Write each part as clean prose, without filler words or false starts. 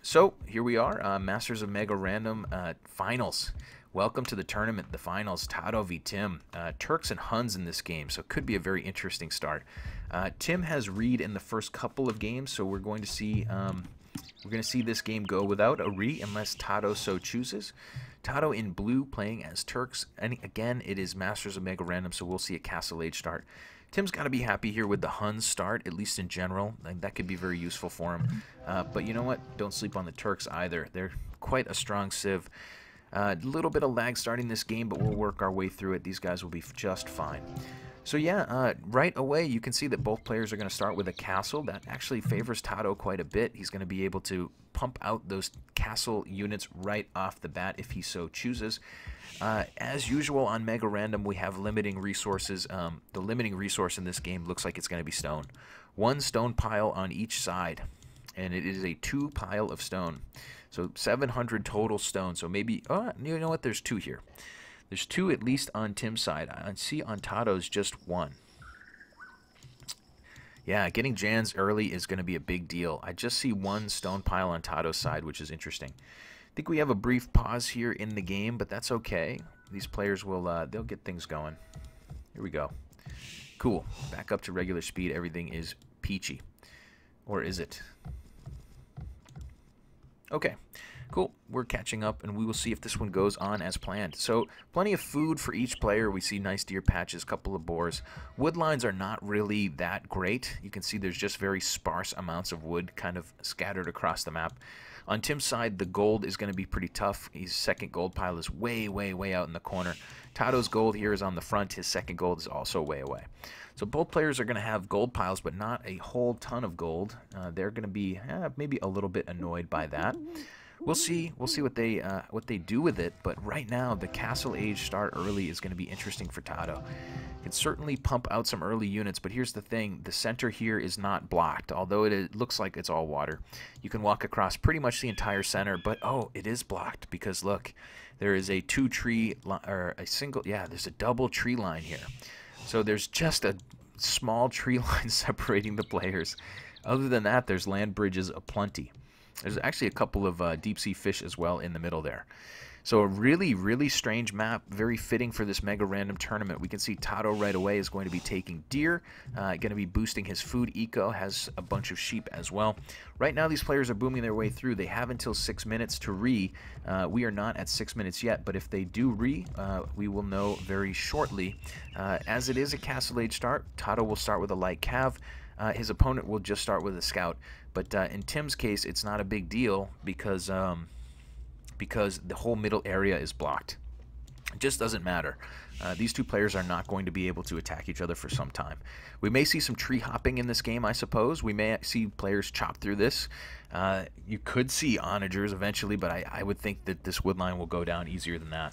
So here we are, Masters of Mega Random finals. Welcome to the tournament, the finals. TaToH v Tim. Turks and Huns in this game, so it could be a very interesting start. Tim has read in the first couple of games, so we're going to see this game go without a re unless TaToH so chooses. TaToH in blue playing as Turks, and again it is Masters of Mega Random, so we'll see a Castle Age start. Tim's got to be happy here with the Huns start, at least in general. That could be very useful for him. But you know what? Don't sleep on the Turks either. They're quite a strong civ. A little bit of lag starting this game, but we'll work our way through it. These guys will be just fine. So yeah, right away you can see that both players are going to start with a castle. That actually favors TaToH quite a bit. He's going to be able to pump out those castle units right off the bat if he so chooses. As usual on Mega Random, we have limiting resources. The limiting resource in this game looks like it's going to be stone. One stone pile on each side, and it is a 2 pile of stone. So 700 total stone. So maybe, you know what, there's 2 here. There's 2 at least on Tim's side. I see on TaToH's just 1. Yeah, getting Jans early is going to be a big deal. I just see 1 stone pile on TaToH's side, which is interesting. I think we have a brief pause here in the game, but that's okay. These players will, they'll get things going. Here we go. Cool. Back up to regular speed. Everything is peachy. Or is it? Okay. Cool. We're catching up, and we will see if this one goes on as planned. So, plenty of food for each player. We see nice deer patches, couple of boars. Wood lines are not really that great. You can see there's just very sparse amounts of wood kind of scattered across the map. On Tim's side, the gold is going to be pretty tough. His second gold pile is way, way, way out in the corner. TaToH's gold here is on the front. His second gold is also way away. So both players are going to have gold piles, but not a whole ton of gold. They're going to be maybe a little bit annoyed by that. We'll see what they do with it, but right now the Castle Age start early is going to be interesting for TaToH. Can certainly pump out some early units, but here's the thing: the center here is not blocked, although it looks like it's all water. You can walk across pretty much the entire center, but oh, it is blocked because look, there is a there's a double tree line here. So there's just a small tree line separating the players. Other than that, there's land bridges aplenty. There's actually a couple of deep-sea fish as well in the middle there. So a really, really strange map, very fitting for this Mega Random tournament. We can see TaToH right away is going to be taking deer, going to be boosting his food eco, has a bunch of sheep as well. Right now these players are booming their way through. They have until 6 minutes to re. We are not at 6 minutes yet, but if they do re, we will know very shortly. As it is a Castle Age start, TaToH will start with a light cav. His opponent will just start with a scout, but in Tim's case, it's not a big deal because the whole middle area is blocked. It just doesn't matter. These two players are not going to be able to attack each other for some time. We may see some tree hopping in this game, I suppose. We may see players chop through this. You could see onagers eventually, but I would think that this wood line will go down easier than that.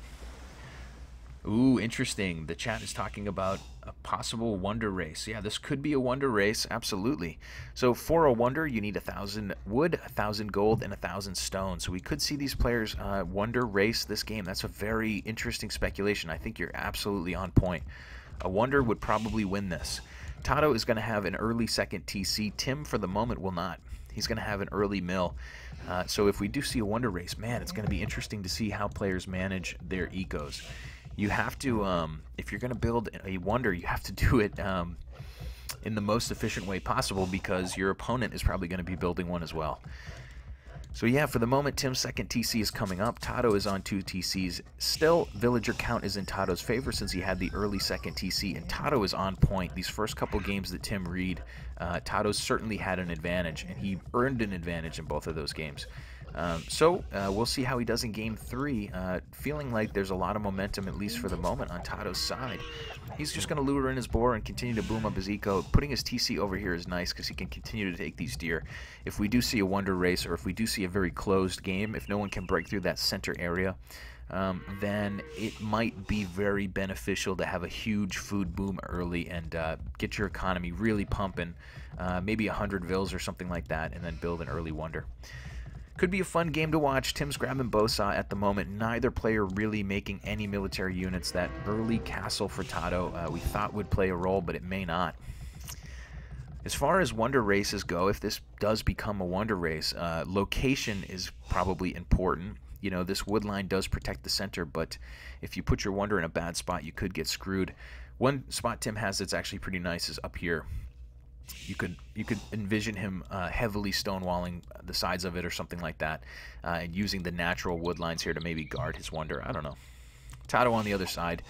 Ooh, interesting. The chat is talking about a possible wonder race. Yeah, this could be a wonder race, absolutely. So for a wonder, you need 1,000 wood, 1,000 gold, and 1,000 stone. So we could see these players wonder race this game. That's a very interesting speculation. I think you're absolutely on point. A wonder would probably win this. TaToH is going to have an early second TC. Tim, for the moment, will not. He's going to have an early mill. So if we do see a wonder race, man, it's going to be interesting to see how players manage their ecos. You have to, if you're going to build a wonder, you have to do it in the most efficient way possible because your opponent is probably going to be building one as well. So yeah, for the moment, Tim's second TC is coming up. TaToH is on 2 TCs. Still, villager count is in TaToH's favor since he had the early second TC, and TaToH is on point. These first couple games that Tim read, TaToH certainly had an advantage, and he earned an advantage in both of those games. We'll see how he does in Game 3. Feeling like there's a lot of momentum, at least for the moment, on TaToH's side. He's just going to lure in his boar and continue to boom up his eco. Putting his TC over here is nice because he can continue to take these deer. If we do see a wonder race, or if we do see a very closed game, if no one can break through that center area, then it might be very beneficial to have a huge food boom early and get your economy really pumping, maybe 100 vills or something like that, and then build an early wonder. Could be a fun game to watch. Tim's grabbing Bosa at the moment. Neither player really making any military units. That early castle for TaToH we thought would play a role, but it may not. As far as wonder races go, if this does become a wonder race, location is probably important. You know, this wood line does protect the center, but if you put your wonder in a bad spot, you could get screwed. One spot Tim has that's actually pretty nice is up here. You could envision him heavily stonewalling the sides of it or something like that, and using the natural wood lines here to maybe guard his wonder. I don't know. TaToH on the other side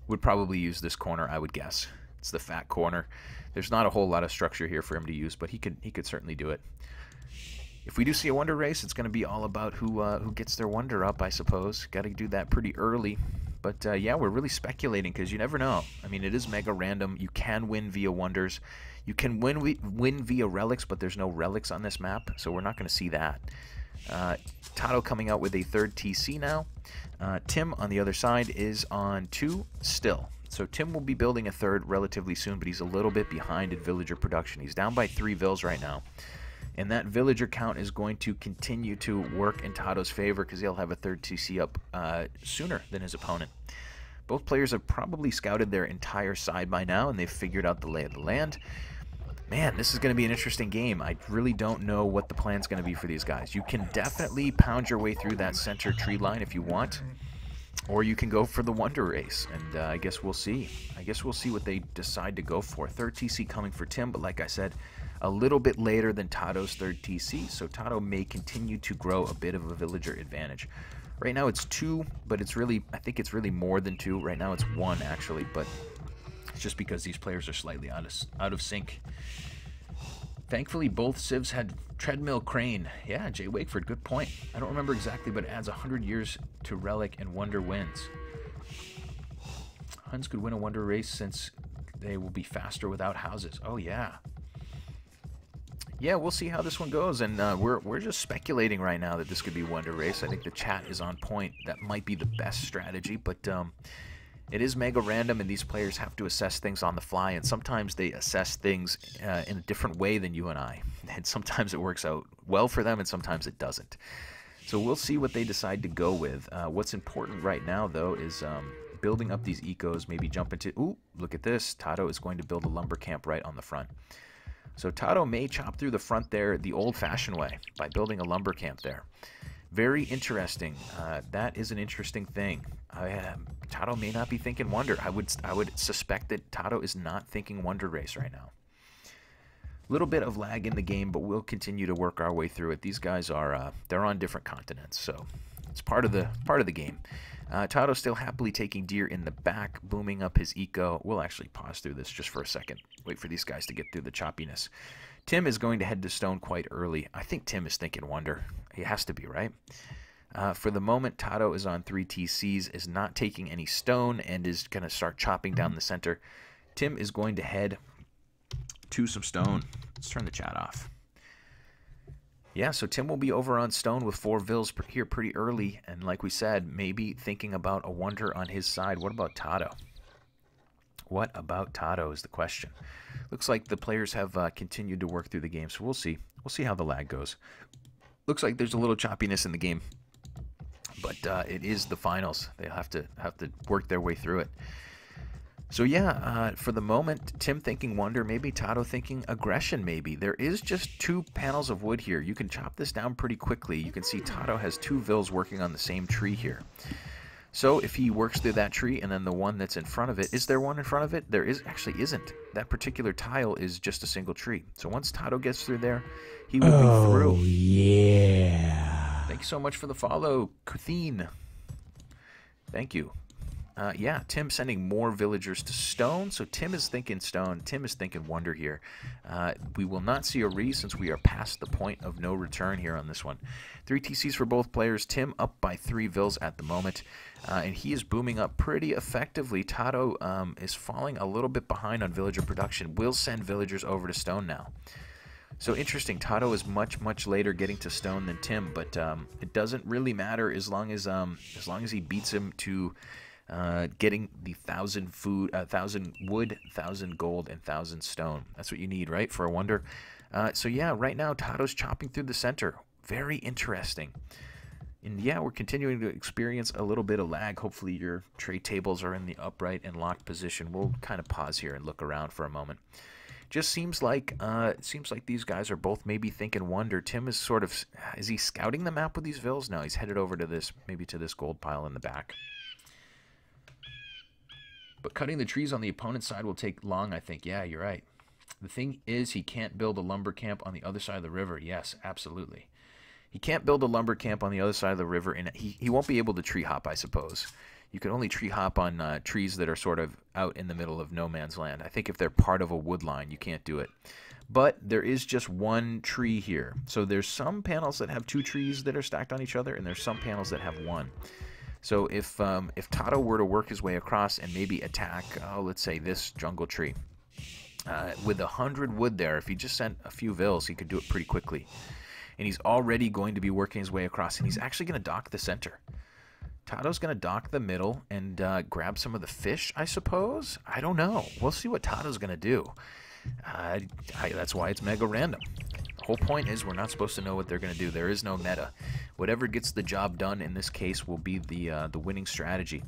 would probably use this corner, I would guess. It's the fat corner. There's not a whole lot of structure here for him to use, but he could certainly do it. If we do see a wonder race, it's going to be all about who gets their wonder up, I suppose. Got to do that pretty early. But yeah, we're really speculating because you never know. I mean, it is mega random. You can win via wonders. You can win via relics, but there's no relics on this map, so we're not going to see that. TaToH coming out with a third TC now. Tim on the other side is on 2 still. So Tim will be building a third relatively soon, but he's a little bit behind in villager production. He's down by 3 vills right now. And that villager count is going to continue to work in TaToH's favor because he'll have a third TC up sooner than his opponent. Both players have probably scouted their entire side by now, and they've figured out the lay of the land. Man, this is going to be an interesting game. I really don't know what the plan's going to be for these guys. You can definitely pound your way through that center tree line if you want, or you can go for the wonder race, and I guess we'll see. I guess we'll see what they decide to go for. Third TC coming for Tim, but like I said, a little bit later than TaToH's third TC, so TaToH may continue to grow a bit of a villager advantage. Right now it's 2, but it's really, I think it's really more than 2. Right now it's 1 actually, but it's just because these players are slightly out of sync. Thankfully, both civs had treadmill crane. Yeah, Jay Wakeford, good point. I don't remember exactly, but it adds 100 years to relic and wonder wins. Huns could win a wonder race since they will be faster without houses. Oh yeah. Yeah, we'll see how this one goes, and we're just speculating right now that this could be wonder race. I think the chat is on point. That might be the best strategy, but it is mega random, and these players have to assess things on the fly, and sometimes they assess things in a different way than you and I. And sometimes it works out well for them, and sometimes it doesn't. So we'll see what they decide to go with. What's important right now, though, is building up these ecos, maybe jump into... Ooh, look at this. TaToH is going to build a lumber camp right on the front. So TaToH may chop through the front there the old-fashioned way by building a lumber camp there. Very interesting. That is an interesting thing. TaToH may not be thinking wonder. I would suspect that TaToH is not thinking wonder race right now. A little bit of lag in the game, but we'll continue to work our way through it. These guys are they're on different continents, so it's part of the game. TaToH still happily taking deer in the back, booming up his eco. We'll actually pause through this just for a second. Wait for these guys to get through the choppiness. Tim is going to head to stone quite early. I think Tim is thinking wonder. He has to be, right? For the moment, TaToH is on 3 TCs, is not taking any stone, and is going to start chopping down the center. Tim is going to head to some stone. Let's turn the chat off. Yeah, so Tim will be over on stone with 4 vills here pretty early, and like we said, maybe thinking about a wonder on his side. What about TaToH? What about TaToH is the question. Looks like the players have continued to work through the game, so we'll see. We'll see how the lag goes. Looks like there's a little choppiness in the game, but it is the finals. They have to work their way through it. So yeah, for the moment, Tim thinking wonder, maybe TaToH thinking aggression, maybe. There is just 2 panels of wood here. You can chop this down pretty quickly. You can see TaToH has 2 vills working on the same tree here. So if he works through that tree and then the one that's in front of it, is there one in front of it? There actually isn't. That particular tile is just a single tree. So once TaToH gets through there, he will be through. Oh, yeah. Thank you so much for the follow, Kuthine. Thank you. Yeah, Tim sending more villagers to stone. So Tim is thinking stone. Tim is thinking wonder here. We will not see a re since we are past the point of no return here on this one. 3 TCs for both players. Tim up by 3 vills at the moment. And he is booming up pretty effectively. TaToH is falling a little bit behind on villager production. Will send villagers over to stone now. So interesting. TaToH is much later getting to stone than Tim, but it doesn't really matter as long as he beats him to getting the 1,000 food, 1,000 wood, 1,000 gold, and 1,000 stone. That's what you need, right, for a wonder. So yeah, right now TaToH's chopping through the center. Very interesting. And yeah, we're continuing to experience a little bit of lag. Hopefully your trade tables are in the upright and locked position. We'll kind of pause here and look around for a moment. Just seems like these guys are both maybe thinking wonder. Tim is sort of, is he scouting the map with these vills? No, he's headed over to this, maybe to this gold pile in the back. But cutting the trees on the opponent's side will take long, I think. Yeah, you're right. The thing is, he can't build a lumber camp on the other side of the river. Yes, absolutely. He can't build a lumber camp on the other side of the river, and he won't be able to tree hop, I suppose. You can only tree hop on trees that are sort of out in the middle of no man's land. I think if they're part of a wood line, you can't do it. But there is just one tree here. So there's some panels that have two trees that are stacked on each other, and there's some panels that have one. So if TaToH were to work his way across and maybe attack, let's say this jungle tree, with 100 wood there, if he just sent a few vills, he could do it pretty quickly. And he's already going to be working his way across, and he's actually going to dock the center. TaToH's going to dock the middle and grab some of the fish, I suppose? I don't know. We'll see what TaToH's going to do. That's why it's mega random. The whole point is we're not supposed to know what they're going to do. There is no meta. Whatever gets the job done in this case will be the winning strategy.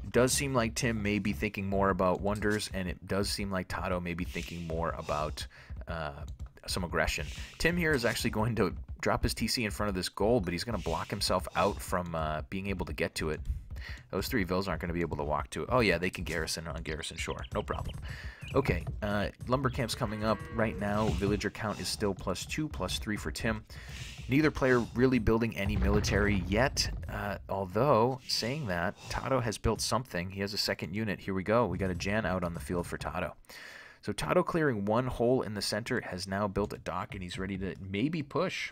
It does seem like Tim may be thinking more about wonders, and it does seem like TaToH may be thinking more about some aggression. Tim here is actually going to drop his TC in front of this gold, but he's going to block himself out from being able to get to it. Those three vills aren't going to be able to walk to it. Oh yeah, they can garrison on Garrison Shore. No problem. Okay, lumber camp's coming up. Right now, villager count is still +2, +3 for Tim. Neither player really building any military yet, although, saying that, TaToH has built something. He has a second unit. Here we go. We got a Jan out on the field for TaToH. So TaToH clearing one hole in the center, has now built a dock, and he's ready to maybe push.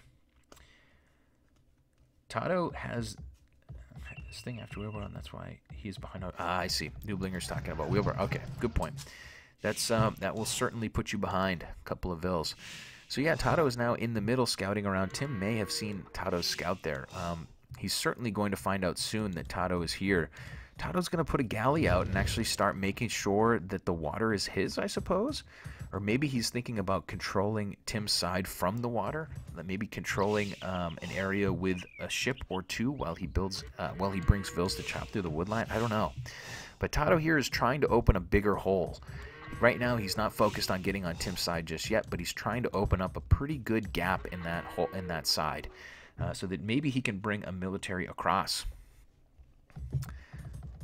TaToH has this thing after wheelbarrow, and that's why he's behind. I see. Newblinger's talking about wheelbarrow. Okay, good point. That's that will certainly put you behind a couple of vills. So yeah, TaToH is now in the middle scouting around. Tim may have seen TaToH scout there. He's certainly going to find out soon that TaToH is here. TaToH's going to put a galley out and actually start making sure that the water is his, I suppose. Or maybe he's thinking about controlling Tim's side from the water. Maybe controlling an area with a ship or two while he builds, while he brings vills to chop through the wood line. I don't know. But TaToH here is trying to open a bigger hole. Right now, he's not focused on getting on Tim's side just yet, but he's trying to open up a pretty good gap in that hole, in that side, so that maybe he can bring a military across.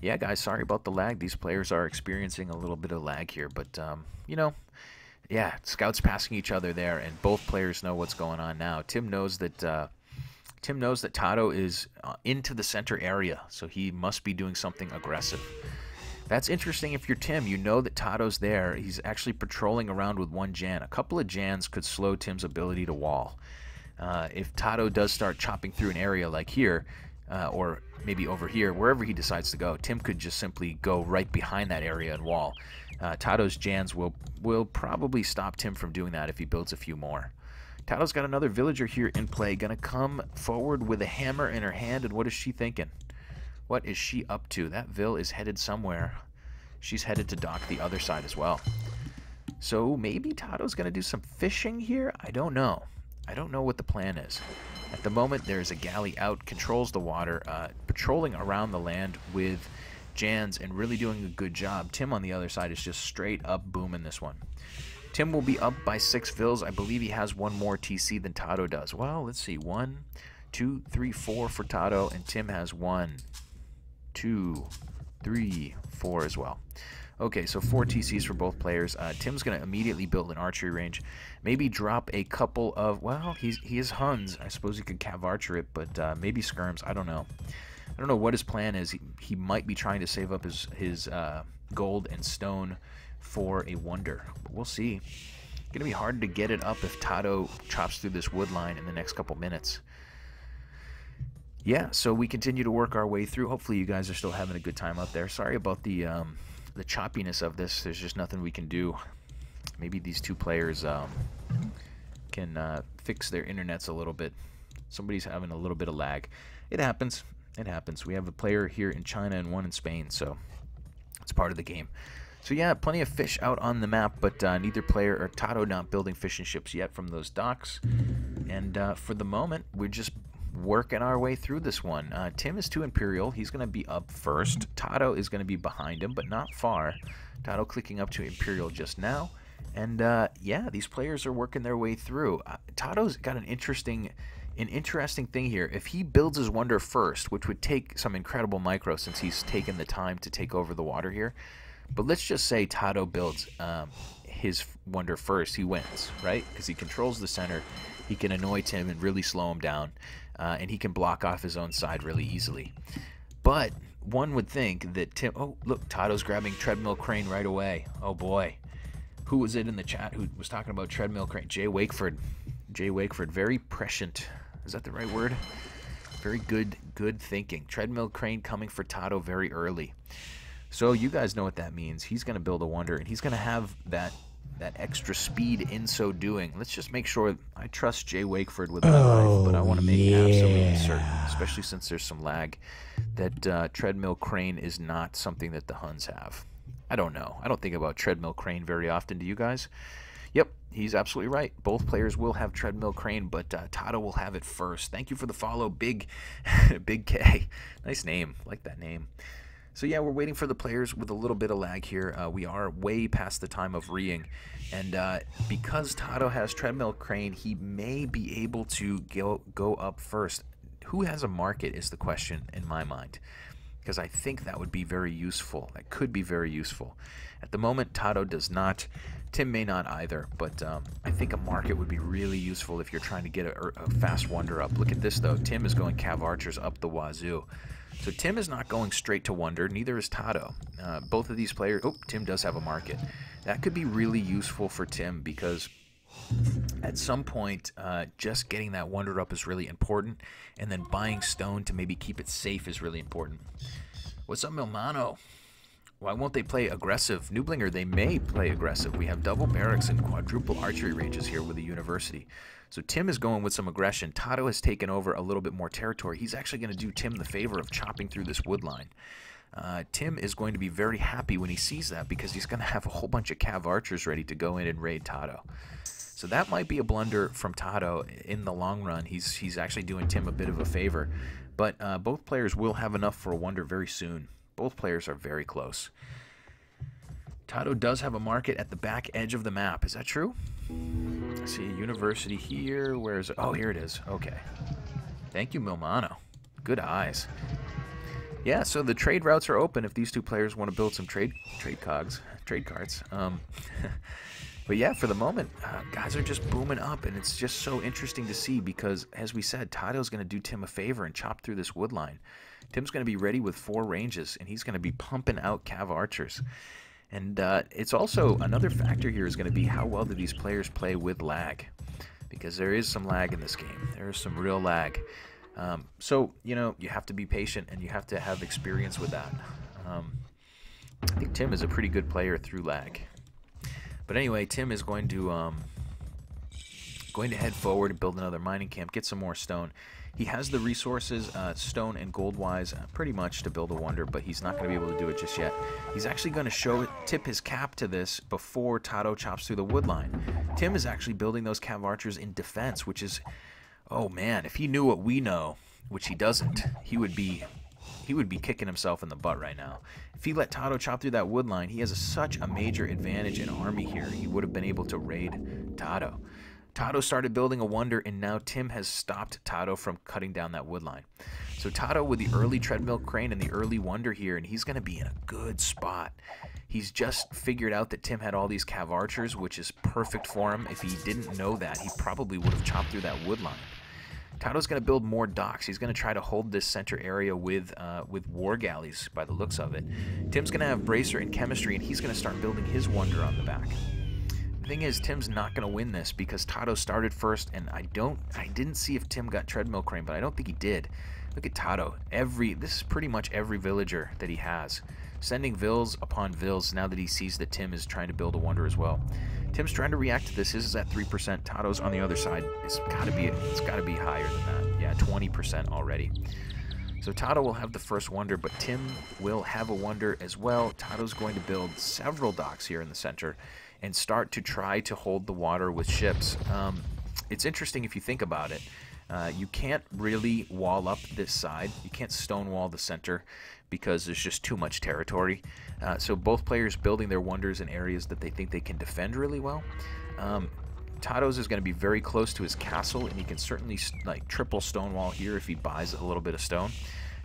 Yeah, guys, sorry about the lag. These players are experiencing a little bit of lag here, but you know, yeah, scouts passing each other there, and both players know what's going on now. Tim knows that TaToH is into the center area, so he must be doing something aggressive. That's interesting if you're Tim. You know that TaToH's there. He's actually patrolling around with one Jan. A couple of Jans could slow Tim's ability to wall. If TaToH does start chopping through an area like here, or maybe over here, wherever he decides to go, Tim could just simply go right behind that area and wall. TaToH's Jans will probably stop Tim from doing that if he builds a few more. TaToH's got another villager here in play. Gonna come forward with a hammer in her hand, and what is she thinking? What is she up to? That vill is headed somewhere. She's headed to dock the other side as well. So maybe TaToH's going to do some fishing here? I don't know. I don't know what the plan is. At the moment, there's a galley out, controls the water, patrolling around the land with Jans and really doing a good job. Tim on the other side is just straight up booming this one. Tim will be up by 6 vills. I believe he has one more TC than TaToH does. Well, let's see. 1, 2, 3, 4 for TaToH, and Tim has 1, 2, 3, 4 as well. Okay, so 4 TCs for both players. Tim's going to immediately build an archery range. Maybe drop a couple of, well, he is Huns. I suppose he could cav archer it, but maybe skirms. I don't know. I don't know what his plan is. He might be trying to save up his gold and stone for a wonder. But we'll see. It's going to be hard to get it up if TaToH chops through this wood line in the next couple minutes. Yeah, so we continue to work our way through. Hopefully you guys are still having a good time out there. Sorry about the choppiness of this. There's just nothing we can do. Maybe these two players can fix their internets a little bit. Somebody's having a little bit of lag. It happens. It happens. We have a player here in China and one in Spain, so it's part of the game. So yeah, plenty of fish out on the map, but neither player, or TaToH not building fishing ships yet from those docks. And for the moment, we're just working our way through this one. Tim is 2 Imperial. He's going to be up first. TaToH is going to be behind him, but not far. TaToH clicking up to Imperial just now. And yeah, these players are working their way through. TaToH's got an interesting thing here. If he builds his wonder first, which would take some incredible micro since he's taken the time to take over the water here, but let's just say TaToH builds his wonder first, he wins, right? Because he controls the center, he can annoy Tim and really slow him down, and he can block off his own side really easily. But one would think that Tim... Oh, look, TaToH's grabbing treadmill crane right away. Oh, boy. Who was it in the chat who was talking about treadmill crane? Jay Wakeford. Jay Wakeford, very prescient. Is that the right word? Very good thinking. Treadmill crane coming for TaToH very early. So you guys know what that means. He's going to build a wonder, and he's going to have that extra speed in so doing. Let's just make sure. I trust Jay Wakeford with my life, but I want to make absolutely certain, especially since there's some lag, that treadmill crane is not something that the Huns have. I don't know. I don't think about treadmill crane very often. Do you guys? Yep, he's absolutely right. Both players will have treadmill crane, but TaToH will have it first. Thank you for the follow, Big K. Nice name. Like that name. So yeah, we're waiting for the players with a little bit of lag here. We are way past the time of reeing, and because TaToH has treadmill crane, he may be able to go up first. Who has a market is the question in my mind, because I think that would be very useful. That could be very useful. At the moment, TaToH does not. Tim may not either, but I think a market would be really useful if you're trying to get a fast wonder up. Look at this, though. Tim is going Cav Archers up the wazoo. So Tim is not going straight to wonder, neither is TaToH. Both of these players... Oh, Tim does have a market. That could be really useful for Tim because at some point, just getting that wonder up is really important, and then buying stone to maybe keep it safe is really important. What's up, Milmano? Why won't they play aggressive? Nublinger, they may play aggressive. We have double barracks and quadruple archery ranges here with the university. So Tim is going with some aggression. TaToH has taken over a little bit more territory. He's actually going to do Tim the favor of chopping through this wood line. Tim is going to be very happy when he sees that because he's going to have a whole bunch of Cav Archers ready to go in and raid TaToH. So that might be a blunder from TaToH in the long run. He's actually doing Tim a bit of a favor. But both players will have enough for a wonder very soon. Both players are very close. TaToH does have a market at the back edge of the map. Is that true? I see a university here. Where is it? Oh, here it is. Okay. Thank you, Milmano. Good eyes. Yeah, so the trade routes are open if these two players want to build some trade cards. But yeah, for the moment, guys are just booming up, and it's just so interesting to see because, as we said, TaToH's going to do Tim a favor and chop through this wood line. Tim's going to be ready with 4 ranges, and he's going to be pumping out Cav Archers. And it's also another factor here is going to be how well do these players play with lag, because there is some lag in this game. There is some real lag. So, you know, you have to be patient, and you have to have experience with that. I think Tim is a pretty good player through lag. But anyway, Tim is going to head forward and build another mining camp, get some more stone. He has the resources, stone and gold-wise, pretty much to build a wonder, but he's not going to be able to do it just yet. He's actually going to tip his cap to this before TaToH chops through the wood line. Tim is actually building those Cav Archers in defense, which is, oh man, if he knew what we know, which he doesn't, he would be kicking himself in the butt right now. If he let TaToH chop through that wood line, he has such a major advantage in army here. He would have been able to raid TaToH. TaToH started building a wonder, and now Tim has stopped TaToH from cutting down that wood line. So TaToH with the early treadmill crane and the early wonder here, and he's going to be in a good spot. He's just figured out that Tim had all these Cav Archers, which is perfect for him. If he didn't know that, he probably would have chopped through that wood line. TaToH's going to build more docks. He's going to try to hold this center area with war galleys by the looks of it. Tim's going to have bracer and chemistry, and he's going to start building his wonder on the back. The thing is, Tim's not going to win this because TaToH started first, and I didn't see if Tim got treadmill crane, but I don't think he did. Look at TaToH. This is pretty much every villager that he has, sending vills upon vills now that he sees that Tim is trying to build a wonder as well. Tim's trying to react to this. His is at 3%. TaToH's on the other side. It's got to be higher than that. Yeah, 20% already. So TaToH will have the first wonder, but Tim will have a wonder as well. TaToH's going to build several docks here in the center and start to try to hold the water with ships. It's interesting if you think about it. You can't really wall up this side. You can't stonewall the center because there's just too much territory. So both players building their wonders in areas that they think they can defend really well. TaToH is going to be very close to his castle, and he can certainly like triple stonewall here if he buys a little bit of stone.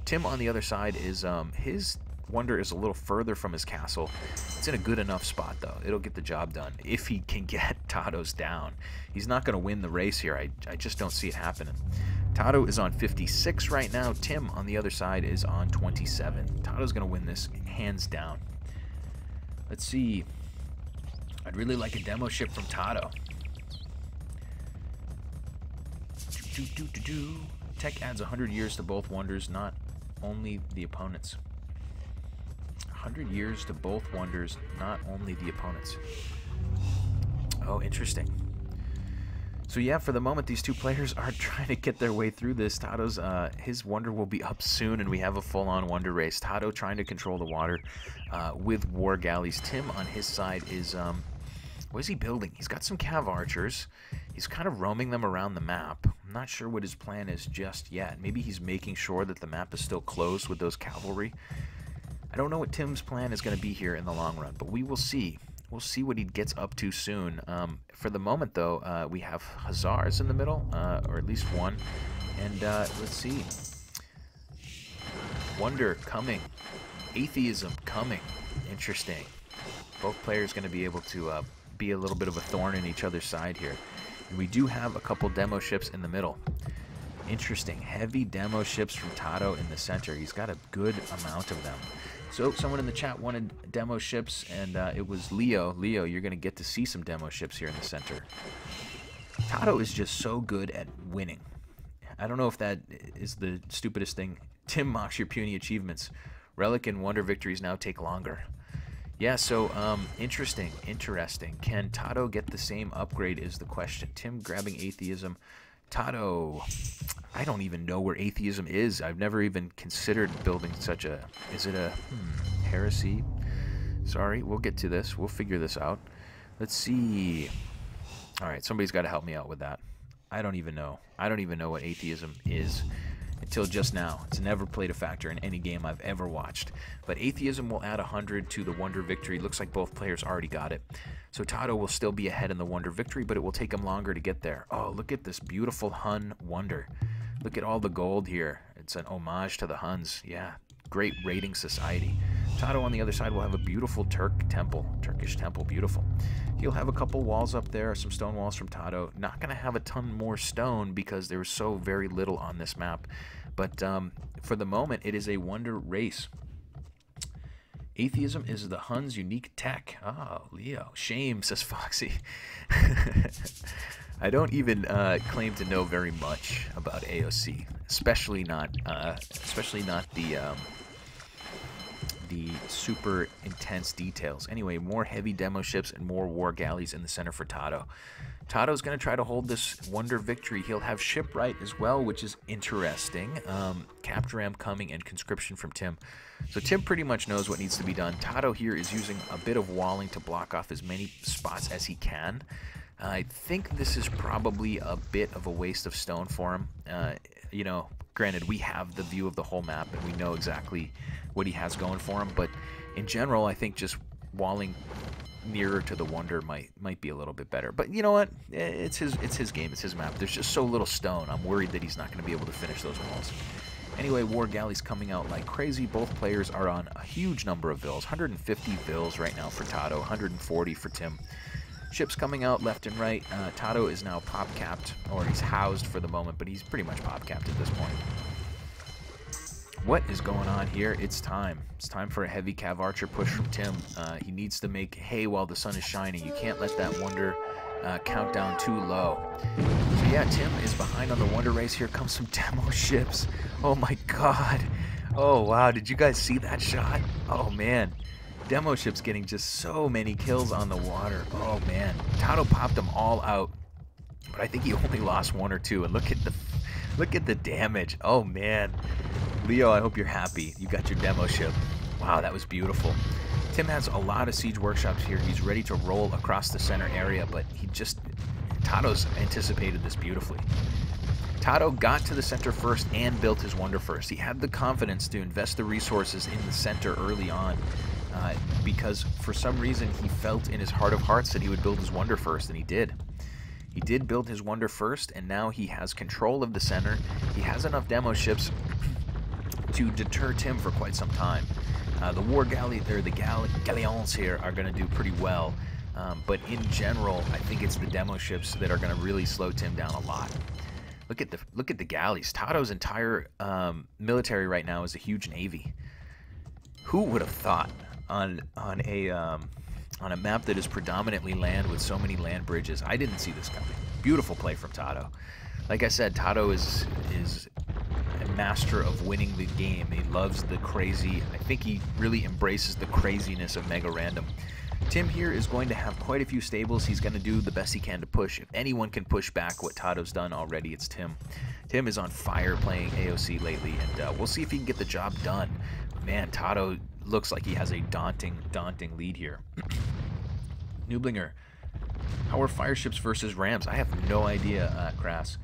Tim on the other side is his wonder is a little further from his castle. It's in a good enough spot though. It'll get the job done if he can get TaToH's down. He's not going to win the race here. I just don't see it happening. TaToH is on 56 right now. Tim on the other side is on 27. TaToH's going to win this hands down. Let's see. I'd really like a demo ship from TaToH. Tech adds 100 years to both wonders, not only the opponents. 100 years to both wonders, not only the opponents. Oh, interesting. So yeah, for the moment, these two players are trying to get their way through this. TaToH's, his wonder will be up soon, and we have a full-on wonder race. TaToH trying to control the water with war galleys. Tim on his side is, what is he building? He's got some cav archers. He's kind of roaming them around the map. I'm not sure what his plan is just yet. Maybe he's making sure that the map is still closed with those cavalry. I don't know what Tim's plan is going to be here in the long run, but we will see. We'll see what he gets up to soon. For the moment, though, we have Hussars in the middle, or at least one. And let's see. Wonder coming. Atheism coming. Interesting. Both players going to be able to be a little bit of a thorn in each other's side here. And we do have a couple demo ships in the middle. Interesting. Heavy demo ships from TaToH in the center. He's got a good amount of them. So someone in the chat wanted demo ships, and it was Leo. Leo, you're going to get to see some demo ships here in the center. TaToH is just so good at winning. I don't know if that is the stupidest thing. Tim mocks your puny achievements. Relic and Wonder victories now take longer. Yeah, so interesting. Can TaToH get the same upgrade is the question. Tim grabbing Atheism. TaToH, I don't even know where Atheism is. I've never even considered building such a... Is it a heresy? Sorry, we'll get to this. We'll figure this out. Let's see. All right, somebody's got to help me out with that. I don't even know. I don't even know what Atheism is until just now. It's never played a factor in any game I've ever watched. But Atheism will add 100 to the Wonder victory. Looks like both players already got it. So TaToH will still be ahead in the Wonder victory, but it will take him longer to get there. Oh, look at this beautiful Hun Wonder. Look at all the gold here. It's an homage to the Huns. Yeah, great raiding society. TaToH on the other side will have a beautiful Turkish temple, beautiful. He'll have a couple walls up there, some stone walls from TaToH. Not going to have a ton more stone because there was so very little on this map. But for the moment, it is a wonder race. Atheism is the Huns' unique tech. Oh, Leo. Shame, says Foxy. I don't even claim to know very much about AOC, especially not the super intense details. Anyway, more heavy demo ships and more war galleys in the center for TaToH. TaToH's going to try to hold this wonder victory. He'll have shipwright as well, which is interesting. Capture Ram coming and conscription from Tim. So Tim pretty much knows what needs to be done. TaToH here is using a bit of walling to block off as many spots as he can. I think this is probably a bit of a waste of stone for him. You know, granted, we have the view of the whole map and we know exactly what he has going for him, but in general, I think just walling nearer to the wonder might be a little bit better. But you know what? It's his game. It's his map. There's just so little stone. I'm worried that he's not going to be able to finish those walls. Anyway, war galleys coming out like crazy. Both players are on a huge number of vills. 150 vills right now for TaToH. 140 for Tim. Ships coming out left and right. TaToH is now pop capped, or he's housed for the moment, but he's pretty much pop capped at this point. What is going on here? It's time. It's time for a heavy cav archer push from Tim. He needs to make hay while the sun is shining. You can't let that wonder countdown too low. So yeah, Tim is behind on the wonder race. Here comes some demo ships. Oh my god. Oh wow, did you guys see that shot? Oh man. Demo ships getting just so many kills on the water. Oh man. TaToH popped them all out. But I think he only lost one or two. And look at the damage. Oh man. Leo, I hope you're happy. You got your demo ship. Wow, that was beautiful. Tim has a lot of siege workshops here. He's ready to roll across the center area, but TaToH's anticipated this beautifully. TaToH got to the center first and built his wonder first. He had the confidence to invest the resources in the center early on because for some reason he felt in his heart of hearts that he would build his wonder first, and he did. He did build his wonder first, and now he has control of the center. He has enough demo ships to deter Tim for quite some time. The war galley, or the galleons here are going to do pretty well, but in general, I think it's the demo ships that are going to really slow Tim down a lot. Look at the galleys. TaToH's entire military right now is a huge navy. Who would have thought on a map that is predominantly land with so many land bridges? I didn't see this coming. Beautiful play from TaToH. Like I said, TaToH is a master of winning the game. He loves the crazy. I think he really embraces the craziness of Mega Random. Tim here is going to have quite a few stables. He's going to do the best he can to push. If anyone can push back what TaToH's done already, it's Tim. Tim is on fire playing AOC lately, and we'll see if he can get the job done. Man, TaToH looks like he has a daunting lead here. Nublinger, how are fireships versus rams? I have no idea, Crass.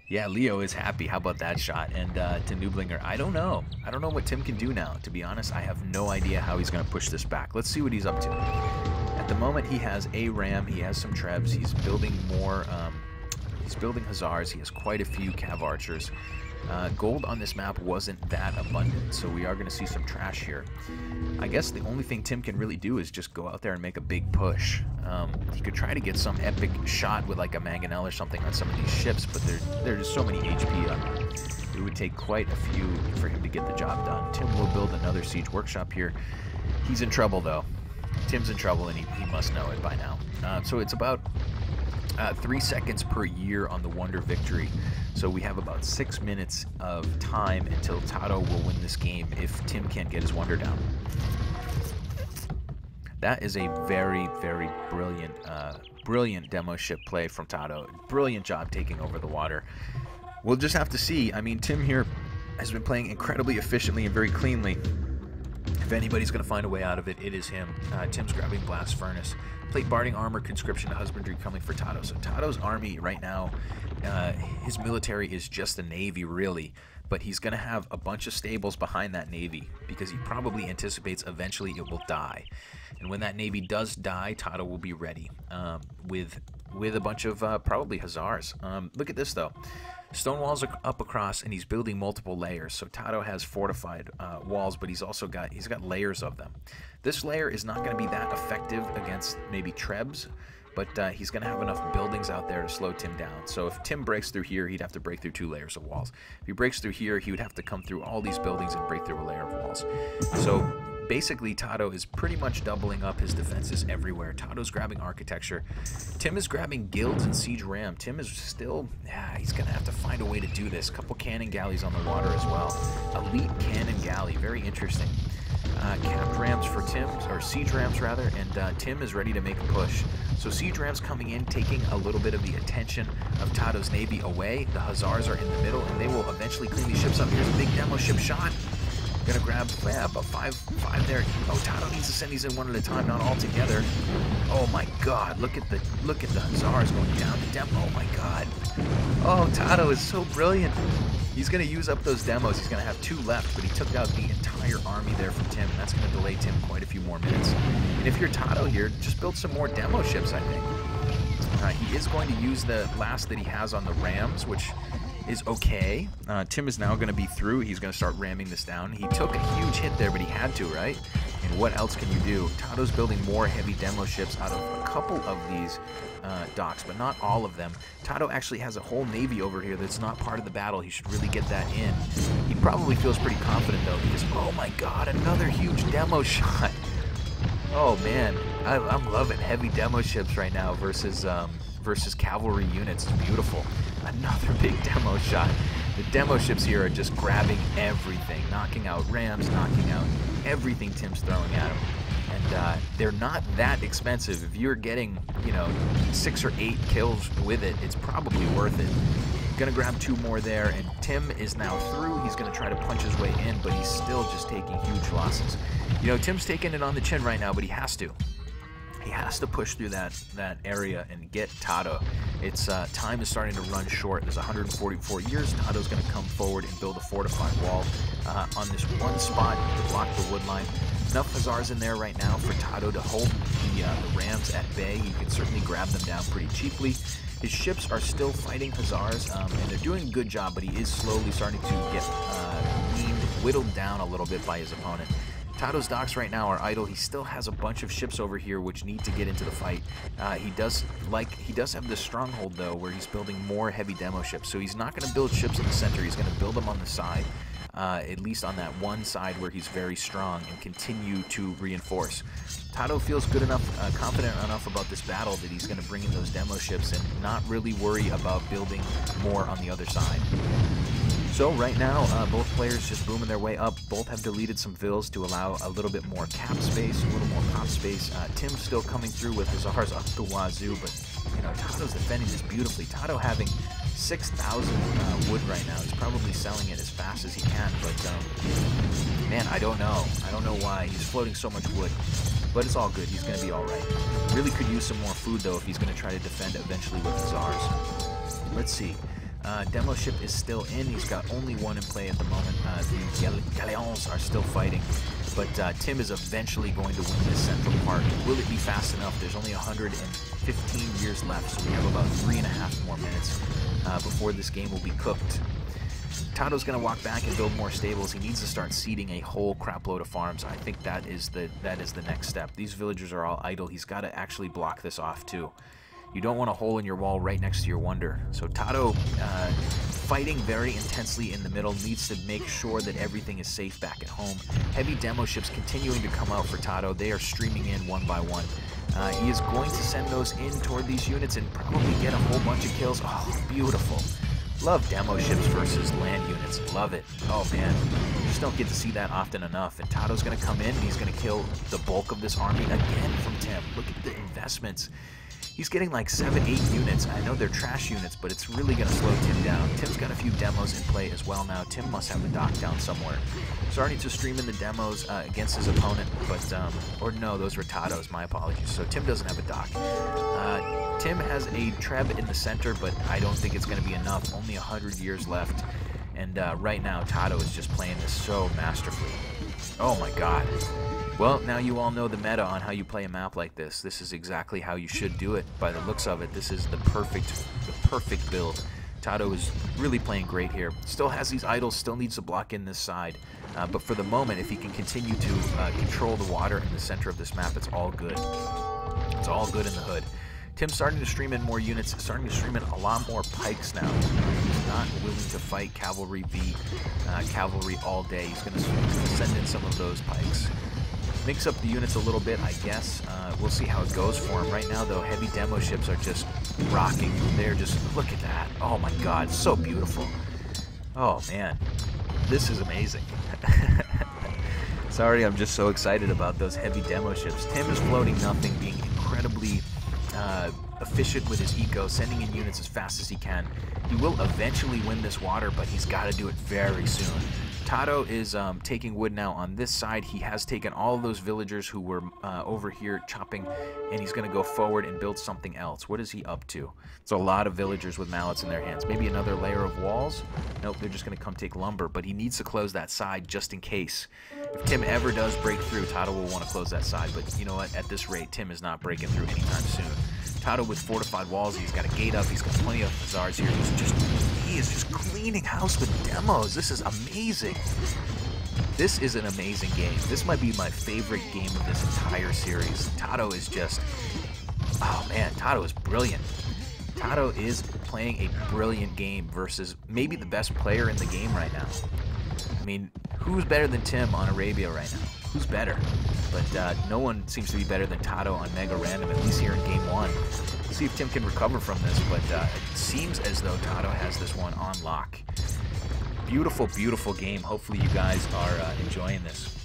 Yeah, Leo is happy. How about that shot? And to Nublinger, I don't know. I don't know what Tim can do now. To be honest, I have no idea how he's going to push this back. Let's see what he's up to. At the moment, he has a ram. He has some trebs. He's building more. He's building hussars. He has quite a few cav archers. Gold on this map wasn't that abundant, so we are going to see some trash here. I guess the only thing Tim can really do is just go out there and make a big push. He could try to get some epic shot with like a mangonel or something on some of these ships, but there's so many HP on them. It would take quite a few for him to get the job done. Tim will build another siege workshop here. He's in trouble, though. Tim's in trouble, and he must know it by now. So it's about 3 seconds per year on the Wonder Victory. So we have about 6 minutes of time until TaToH will win this game if Tim can't get his Wonder down. That is a very, very brilliant demo ship play from TaToH. Brilliant job taking over the water. We'll just have to see. I mean, Tim here has been playing incredibly efficiently and very cleanly. If anybody's going to find a way out of it, it is him. Tim's grabbing Blast Furnace. Plate Barding Armor, Conscription, Husbandry coming for TaToH. So TaToH's army right now, his military is just a navy, really. But he's going to have a bunch of stables behind that navy because he probably anticipates eventually it will die. And when that navy does die, TaToH will be ready with a bunch of probably hussars. Look at this, though. Stone walls are up across, and he's building multiple layers. So TaToH has fortified walls, but he's got layers of them. This layer is not going to be that effective against maybe trebs, but he's going to have enough buildings out there to slow Tim down. So if Tim breaks through here, he'd have to break through 2 layers of walls. If he breaks through here, he would have to come through all these buildings and break through a layer of walls. So basically, TaToH is pretty much doubling up his defenses everywhere. TaToH's grabbing architecture. Tim is grabbing guilds and siege ram. Tim is still, he's going to have to find a way to do this. Couple cannon galleys on the water as well. Elite cannon galley, very interesting. Capped rams for Tim, or siege rams rather, and Tim is ready to make a push. So siege rams coming in, taking a little bit of the attention of TaToH's navy away. The hussars are in the middle, and they will eventually clean these ships up. Here's a big demo ship shot. Gonna grab about five there. Oh, TaToH needs to send these in one at a time, not all together. Oh my God! Look at the hussars going down the demo. Oh my God! Oh, TaToH is so brilliant. He's gonna use up those demos. He's gonna have 2 left, but he took out the entire army there from Tim, and that's gonna delay Tim quite a few more minutes. And if you're TaToH here, just build some more demo ships, I think. He is going to use the last that he has on the rams, which is okay. Tim is now going to be through. He's going to start ramming this down. He took a huge hit there, but he had to, right? And what else can you do? TaToH's building more heavy demo ships out of a couple of these docks, but not all of them. TaToH actually has a whole navy over here that's not part of the battle. He should really get that in. He probably feels pretty confident, though, because, oh my God, another huge demo shot. Oh, man. I'm loving heavy demo ships right now versus cavalry units. It's beautiful. Another big demo shot. The demo ships here are just grabbing everything, knocking out rams, knocking out everything Tim's throwing at them. And they're not that expensive. If you're getting, 6 or 8 kills with it, it's probably worth it. Gonna grab 2 more there, and Tim is now through. He's gonna try to punch his way in, but he's still just taking huge losses. Tim's taking it on the chin right now, but he has to. He has to push through that area and get TaToH. Its time is starting to run short. There's 144 years. TaToH's going to come forward and build a fortified wall on this one spot to block the wood line. Enough Hussars in there right now for TaToH to hold the Rams at bay. You can certainly grab them down pretty cheaply. His ships are still fighting Hussars, and they're doing a good job, but he is slowly starting to get whittled down a little bit by his opponent. TaToH's docks right now are idle. He still has a bunch of ships over here which need to get into the fight. He does have this stronghold though, where he's building more heavy demo ships. So he's not going to build ships in the center. He's going to build them on the side, at least on that one side where he's very strong, and continue to reinforce. TaToH feels good enough, confident enough about this battle that he's going to bring in those demo ships and not really worry about building more on the other side. So right now, both players just booming their way up. Both have deleted some vills to allow a little bit more cap space, a little more pop space. Tim's still coming through with his Hussars up the wazoo, but you know, TaToH's defending this beautifully. TaToH having 6,000 wood right now. He's probably selling it as fast as he can, but man, I don't know. I don't know why he's floating so much wood. But it's all good. He's going to be all right. Really could use some more food, though, if he's going to try to defend eventually with Hussars. Let's see. Demo ship is still in. He's got only one in play at the moment. The Galeons are still fighting. But Tim is eventually going to win this central part. Will it be fast enough? There's only 115 years left, so we have about 3.5 more minutes before this game will be cooked. TaToH's going to walk back and build more stables. He needs to start seeding a whole crapload of farms. I think that is the next step. These villagers are all idle. He's got to actually block this off too. You don't want a hole in your wall right next to your wonder. So TaToH, fighting very intensely in the middle, needs to make sure that everything is safe back at home. Heavy demo ships continuing to come out for TaToH. They are streaming in one by one. He is going to send those in toward these units and probably get a whole bunch of kills. Oh, beautiful. Love demo ships versus land units. Love it. Oh man, you just don't get to see that often enough. And TaToH's going to come in and he's going to kill the bulk of this army again from Tim. Look at the investments. He's getting like 7-8 units. I know they're trash units, but it's really going to slow Tim down. Tim's got a few demos in play as well now. Tim must have a dock down somewhere. Starting to stream in the demos against his opponent, but, or no, those were TaToH's, my apologies. So Tim doesn't have a dock. Tim has a Treb in the center, but I don't think it's going to be enough. Only 100 years left. And right now, TaToH is just playing this so masterfully. Oh my god. Well, now you all know the meta on how you play a map like this. This is exactly how you should do it. By the looks of it, this is the perfect build. TaToH is really playing great here. Still has these idols, still needs to block in this side. But for the moment, if he can continue to control the water in the center of this map, it's all good. It's all good in the hood. Tim's starting to stream in more units, starting to stream in a lot more pikes now. He's not willing to fight cavalry cavalry all day. He's going to send in some of those pikes. Mix up the units a little bit, I guess. We'll see how it goes for him. Right now, though, heavy demo ships are just rocking. They're just, look at that. Oh my god, so beautiful. Oh man, this is amazing. Sorry, I'm just so excited about those heavy demo ships. Tim is floating nothing, being incredibly efficient with his eco, sending in units as fast as he can. He will eventually win this water, but he's got to do it very soon. TaToH is taking wood now on this side. He has taken all of those villagers who were over here chopping, and he's going to go forward and build something else. What is he up to? It's a lot of villagers with mallets in their hands. Maybe another layer of walls? Nope, they're just going to come take lumber, but he needs to close that side just in case. If Tim ever does break through, TaToH will want to close that side, but you know what? At this rate, Tim is not breaking through anytime soon. TaToH with fortified walls, he's got a gate up, he's got plenty of Hussars here. He is just cleaning house with demos. This is amazing. This is an amazing game. This might be my favorite game of this entire series. TaToH is just, oh man, TaToH is brilliant. TaToH is playing a brilliant game versus maybe the best player in the game right now. I mean, who's better than Tim on Arabia right now? Who's better? But no one seems to be better than TaToH on Mega Random, at least here in Game 1. Let's see if Tim can recover from this, but it seems as though TaToH has this one on lock. Beautiful, beautiful game. Hopefully you guys are enjoying this.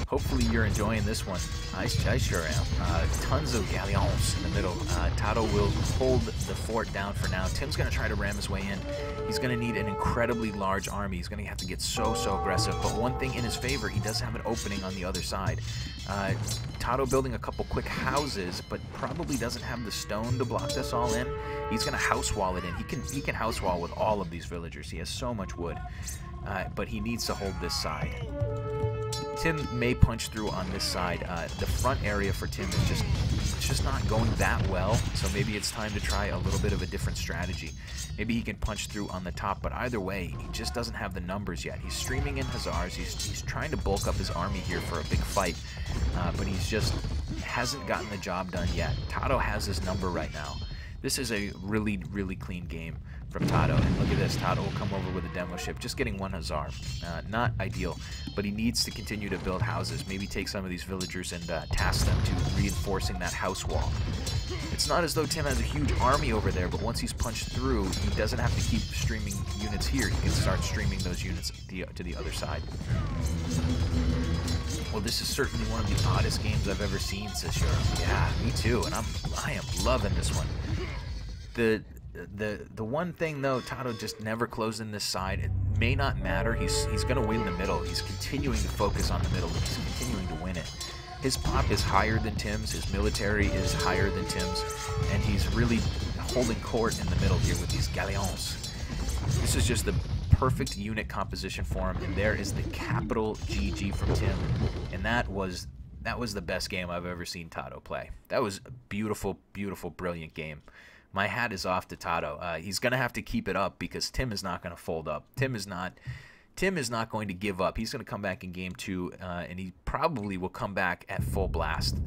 Hopefully you're enjoying this one. I sure am. Tons of galleons in the middle. TaToH will hold the fort down for now. Tim's going to try to ram his way in. He's going to need an incredibly large army. He's going to have to get so aggressive. But one thing in his favor, he does have an opening on the other side. TaToH building a couple quick houses, but probably doesn't have the stone to block this all in. He's going to house wall it in. He can house wall with all of these villagers. He has so much wood. But he needs to hold this side. Tim may punch through on this side. The front area for Tim is just not going that well, so maybe it's time to try a little bit of a different strategy. Maybe he can punch through on the top, but either way, he just doesn't have the numbers yet. He's streaming in Hussars. He's trying to bulk up his army here for a big fight, but he's just hasn't gotten the job done yet. TaToH has his number right now. This is a really clean game from TaToH. And look at this. TaToH will come over with a demo ship, just getting one Hussar. Not ideal, but he needs to continue to build houses. Maybe take some of these villagers and task them to reinforcing that house wall. It's not as though Tim has a huge army over there, but once he's punched through, he doesn't have to keep streaming units here. He can start streaming those units to the other side. Well, this is certainly one of the oddest games I've ever seen, says Shura. Yeah, me too, and I am loving this one. The one thing though, TaToH just never closed in this side. It may not matter. He's going to win the middle. He's continuing to focus on the middle. He's continuing to win it. His pop is higher than Tim's. His military is higher than Tim's, and he's really holding court in the middle here with these galleons. This is just the perfect unit composition for him, and there is the capital GG from Tim, and that was the best game I've ever seen TaToH play. That was a beautiful, brilliant game. My hat is off to TaToH. He's going to have to keep it up because Tim is not going to fold up. Tim is not going to give up. He's going to come back in game 2, and he probably will come back at full blast.